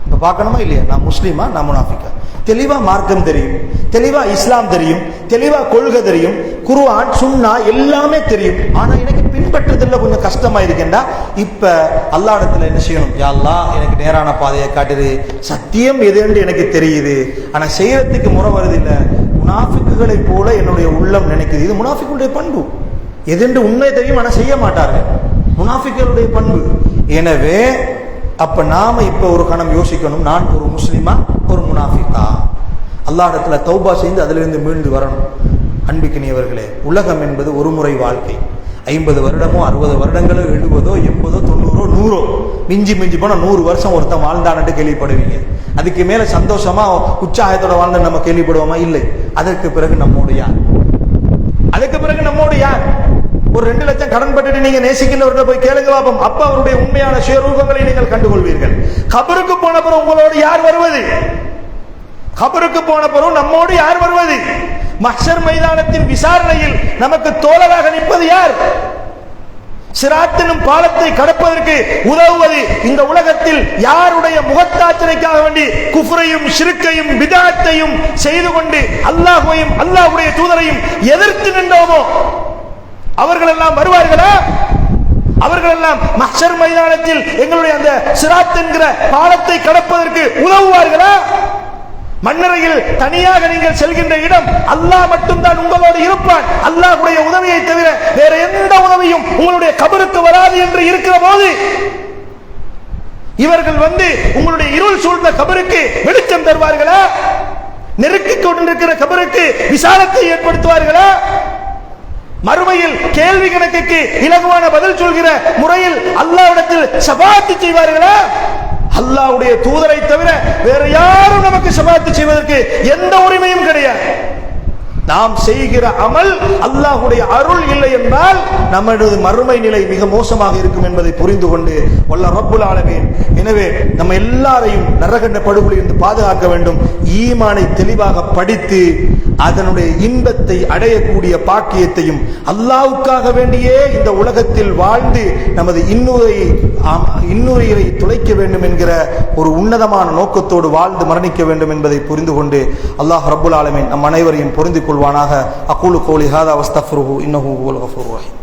இப்ப பார்க்கணுமா இல்லையா? நான் முஸ்லீமா நான் முனாஃபிக்கா? தெளிவா மார்க்கம் தெரியும், தெளிவா இஸ்லாம் தெரியும், தெளிவா கொள்கை தெரியும், குர்ஆன் சுன்னா எல்லாமே தெரியும். ஆனா எனக்கு பின்பற்றதுல கொஞ்சம் கஷ்டமா இருக்கேன்டா. இப்ப அல்லாஹ்விடத்துல என்ன செய்யணும்? யா அல்லாஹ், எனக்கு நேரான பாதையை காட்டுது, சத்தியம் எதுன்னு எனக்கு தெரியுது, ஆனா செய்யறதுக்கு முறை வருது இல்ல. முனாஃபிக்குகளை போல என்னுடைய உள்ளம் நினைக்குது. இது முனாஃபிக்குடைய பண்பு. எதுன்னு உண்மை தெரியும், ஆனா செய்ய மாட்டார்கள், முனாஃபிக்குடைய பண்பு. எனவே அப்ப நாம இப்ப ஒரு கணம் யோசிக்கணும், நான் ஒரு முஸ்லிமா ஒரு முனாஃபிகா? அல்லாஹ்விடத்துல தௌபா செய்து அதிலிருந்து மீண்டு வரணும். அன்பிக்கினியவர்களே, உலகம் என்பது ஒரு முறை வாழ்க்கை. 50 வருடமோ 60 வருடங்களோ 70 80 90 100 மிஞ்சி மிஞ்சி போனா 100 வருஷம் ஒருத்தன் வாழ்ந்தான்னு கேள்விப்படுவீங்க. அதுக்கு மேல சந்தோஷமா உற்சாகத்தோட வாழ்ந்த நம்ம கேள்விப்படுவோமா? இல்லை. அதற்கு பிறகு நம்மோடு யார்? அதுக்கு பிறகு நம்மோடு யார்? ஒரு 2 லட்சம் கடன் பட்டுட்டு நீங்க நேசிக்கின்றவர்கிட்ட போய் கேளுங்க பாப்போம், அப்ப அவருடைய உண்மையான சுயரூபங்களை நீங்கள் கண்டுகொள்வீர்கள். கபருக்கு போன பிறகு உங்களோடு யார் வருவது? கபருக்கு போன பிறகு நம்மோடு யார் வருவது? மஹ்ஷர் மைதானத்தின் விசாரணையில் நமக்கு தோழராக நிற்பது யார்? சிராத்தினும் பாலத்தை கடப்பதற்கு உதவுவது இந்த உலகத்தில் யாருடைய முகத்தாச்சனைக்காக வேண்டி குஃப்ரையும் ஷிர்கையும் பிதஅத்தையும் செய்து கொண்டு அல்லாஹ்வையும் அல்லாஹ்வுடைய தூதரையும் எதிர்த்து நின்றோமோ அவர்கள் எல்லாம் வருவார்களா? அவர்கள் எல்லாம் மஹ்ஷர் மைதானத்தில் எங்களுடைய அந்த சிராத் என்கிற பாலத்தை கடப்பதற்கு உதவுவார்களா? மண்ணறையில் தனியாக நீங்கள் செல்கின்ற இடம், அல்லாஹ் மட்டும்தான் உங்களோடு இருப்பான். அல்லாஹ்வுடைய உதவியை தவிர வேற எந்த உதவியும் உங்களுடைய கபருக்கு வராது என்று இருக்கிற போது இவர்கள் வந்து உங்களுடைய இருள் சூழ்ந்த கபருக்கு வெளிச்சம் தருவார்களா? நெருக்கிக் கொண்டிருக்கிற கபருக்கு விசாலத்தை ஏற்படுத்துவார்களா? மறுமையில் கேள்வி கணக்குக்கு இலகுவான பதில் சொல்கிற முறையில் அல்லாஹ்விடத்தில் ஷஃபாஅத் செய்வார்களா? அல்லாஹ்வுடைய தூதரை தவிர வேற யாரும் நமக்கு ஷஃபாஅத் செய்வதற்கு எந்த உரிமையும் கிடையாது. நாம் செய்கிற அமல் அல்லாஹ்வுடைய அருள் இல்லை என்றால் நமது மறுமை நிலை மிக மோசமாக இருக்கும் என்பதை புரிந்து கொண்டு வல்ல ரப்புல் ஆலமீன் எனவே நம்ம எல்லாரையும் நரகண்ட படுகொலியிலிருந்து பாதுகாக்க வேண்டும். ஈமானை தெளிவாக படித்து அதனுடைய இன்பத்தை அடையக்கூடிய பாக்கியத்தையும் அல்லாஹ்வுக்காக வேண்டியே இந்த உலகத்தில் வாழ்ந்து நமது இன்னுயிரை துளைக்க வேண்டும் என்கிற ஒரு உன்னதமான நோக்கத்தோடு வாழ்ந்து மரணிக்க வேண்டும் என்பதை புரிந்து கொண்டு அல்லாஹ் ரப்புல் ஆலமீன் நம் அனைவரையும் பொருந்திக் கொள்வானாக. அகூலு கௌலி ஹாதா வஸ்தக்ஃபிருஹு இன்னஹு ஹுவல் கஃபூருர் ரஹீம்.